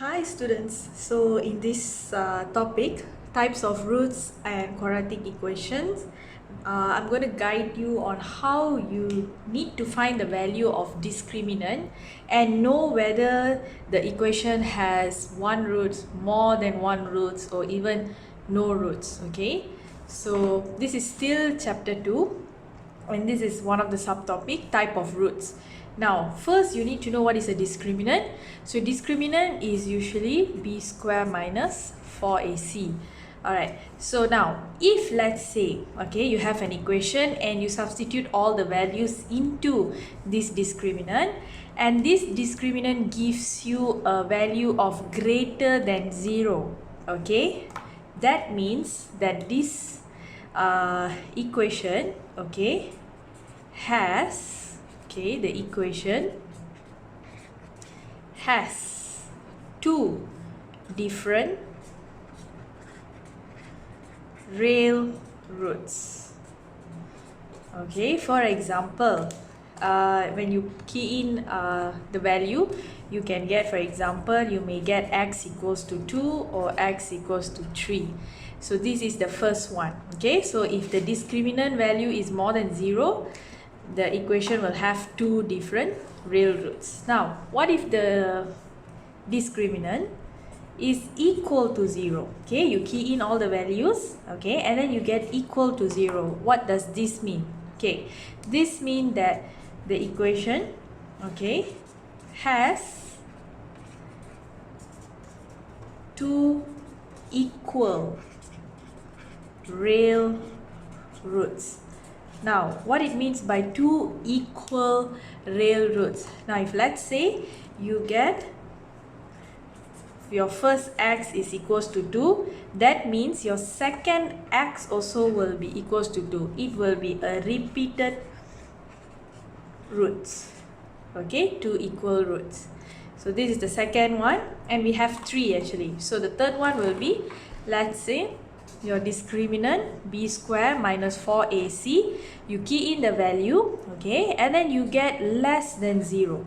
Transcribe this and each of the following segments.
Hi students, so in this topic, types of roots and quadratic equations, I'm going to guide you on how you need to find the value of discriminant and know whether the equation has one root, more than one root, or even no roots. Okay, so this is still chapter 2 and this is one of the subtopic, type of roots. Now first you need to know what is a discriminant. So discriminant is usually b square minus 4ac. Alright, so now if let's say you have an equation and you substitute all the values into this discriminant, and this discriminant gives you a value of greater than 0, okay, that means that this equation has the equation has two different real roots. Okay, for example, when you key in the value, you can get, for example, you may get x equals to 2 or x equals to 3. So this is the first one. Okay, so if the discriminant value is more than 0, the equation will have two different real roots. Now, what if the discriminant is equal to 0? Okay, you key in all the values, okay, and then you get equal to 0. What does this mean? Okay, this means that the equation, has two equal real roots. Now, what it means by two equal real roots? Now, if let's say you get your first x is equals to 2, that means your second x also will be equals to 2. It will be a repeated roots. Okay, two equal roots. So this is the second one, and we have 3 actually. So the third one will be, let's say, your discriminant b square minus 4ac, you key in the value, okay, and then you get less than 0.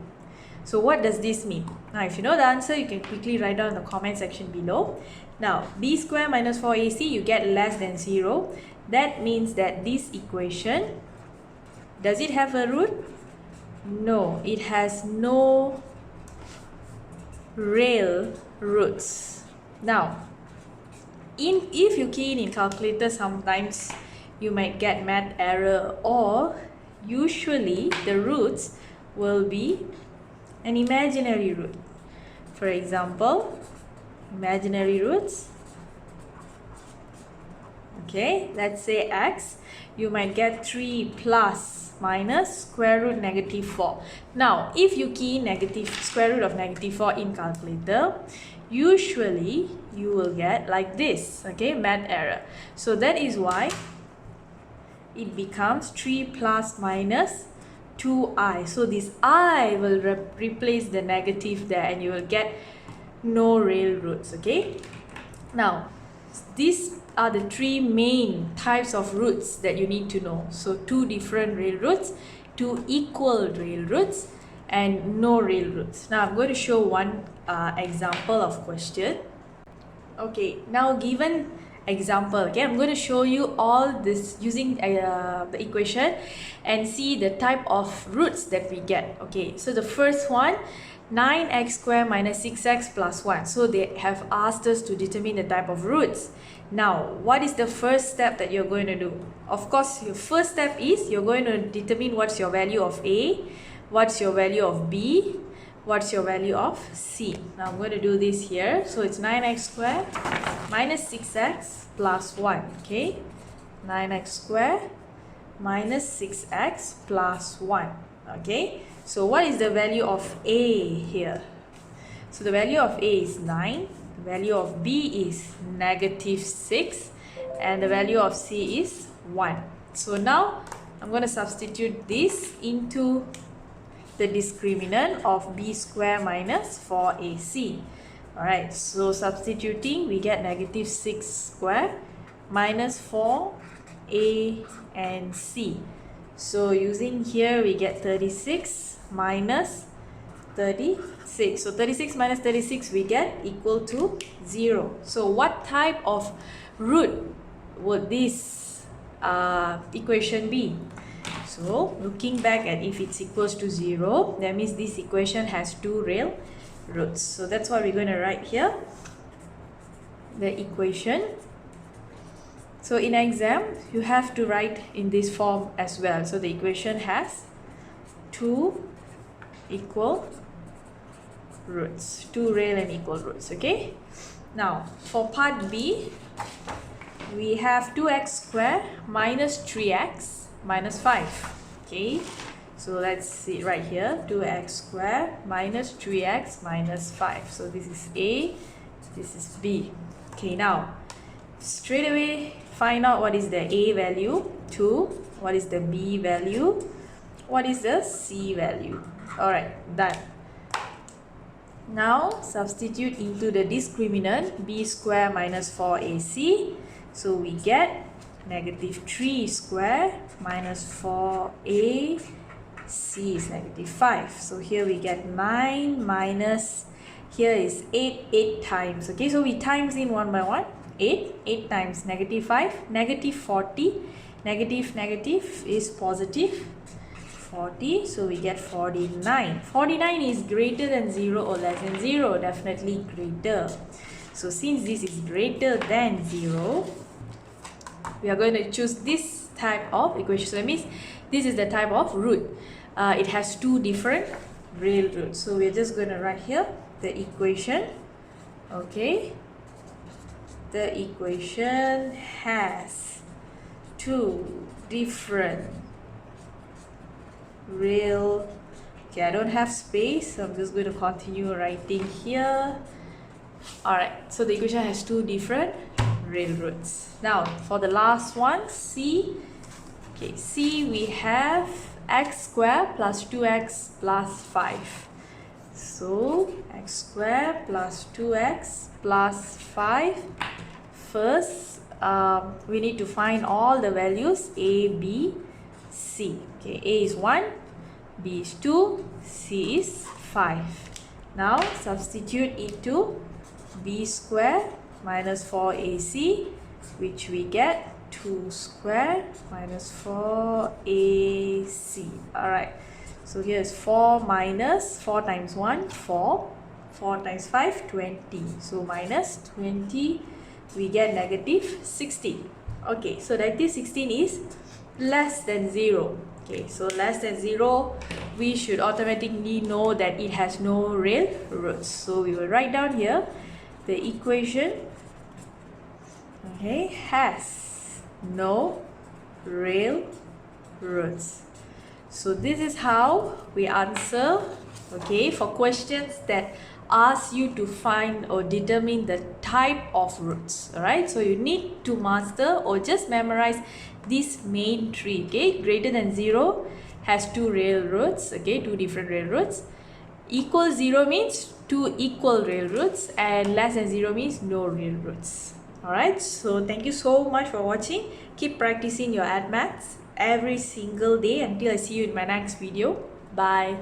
So what does this mean? Now if you know the answer, you can quickly write down in the comment section below. Now b square minus 4ac, you get less than 0. That means that this equation, does it have a root? No, it has no real roots. Now if you key in calculator, sometimes you might get math error, or usually the roots will be an imaginary root. For example, imaginary roots, okay, let's say x, you might get 3 plus minus square root negative 4. Now if you key negative square root of negative 4 in calculator, usually you will get like this, okay, math error. So that is why it becomes 3 plus minus 2i. So this I will replace the negative there, and you will get no real roots. Okay, now these are the 3 main types of roots that you need to know. So two different real roots, two equal real roots, and no real roots. Now I'm going to show one example of question. Okay, now given example, okay, I'm going to show you all this using the equation and see the type of roots that we get. Okay, so the first one, 9x squared minus 6x plus 1. So they have asked us to determine the type of roots. Now, what is the first step that you're going to do? Of course, your first step is you're going to determine what's your value of A, what's your value of B, what's your value of C. Now I'm going to do this here. So it's 9x squared minus 6x plus 1. Okay, 9x squared minus 6x plus 1. Okay, so what is the value of A here? So the value of A is 9, the value of B is negative 6, and the value of C is 1. So now I'm going to substitute this into the discriminant of b square minus 4ac. Alright, so substituting, we get negative 6 square minus 4a and c. So using here, we get 36 minus 36. So 36 minus 36 we get equal to 0. So what type of root would this equation be? So looking back at if it's equals to 0, that means this equation has two real roots. So that's what we're going to write here, the equation. So in exam, you have to write in this form as well. So the equation has two equal roots, two real and equal roots. Okay. Now for part B, we have 2x squared minus 3x minus 5. Okay. So let's see right here, 2x squared minus 3x minus 5. So this is A, this is B. Okay, now straight away find out what is the A value, 2, what is the B value, what is the C value. Alright, done. Now substitute into the discriminant b squared minus 4ac. So we get negative 3 squared minus 4ac is negative 5. So here we get 9 minus, here is 8 times. Okay, so we times in one by one. 8 times negative 5, negative 40, negative is positive 40, so we get 49. 49 is greater than 0 or less than 0, definitely greater. So since this is greater than 0, we are going to choose this type of equation. So that means this is the type of root. It has two different real roots. So we're just going to write here the equation. Okay. The equation has two different real. Okay, I don't have space, so I'm just going to continue writing here. Alright, so the equation has two different real roots. Now for the last one, C. Okay, C we have x squared plus 2x plus 5. So x squared plus 2x plus 5. First, we need to find all the values a, b, c. Okay, a is 1, b is 2, c is 5. Now substitute into b squared minus 4ac, which we get 2 squared minus 4ac. Alright, so here is 4 minus 4 times 1, 4. 4 times 5, 20. So minus 20, we get negative 16. Okay, so negative 16 is less than 0. Okay, so less than 0, we should automatically know that it has no real roots. So we will write down here the equation, okay, has no real roots. So this is how we answer, okay, for questions that ask you to find or determine the type of roots. Alright, so you need to master or just memorize this main tree. Okay, greater than 0 has two real roots. Okay, two different real roots. Equal 0 means two equal real roots, and less than 0 means no real roots. Alright, so thank you so much for watching. Keep practicing your maths every single day until I see you in my next video. Bye.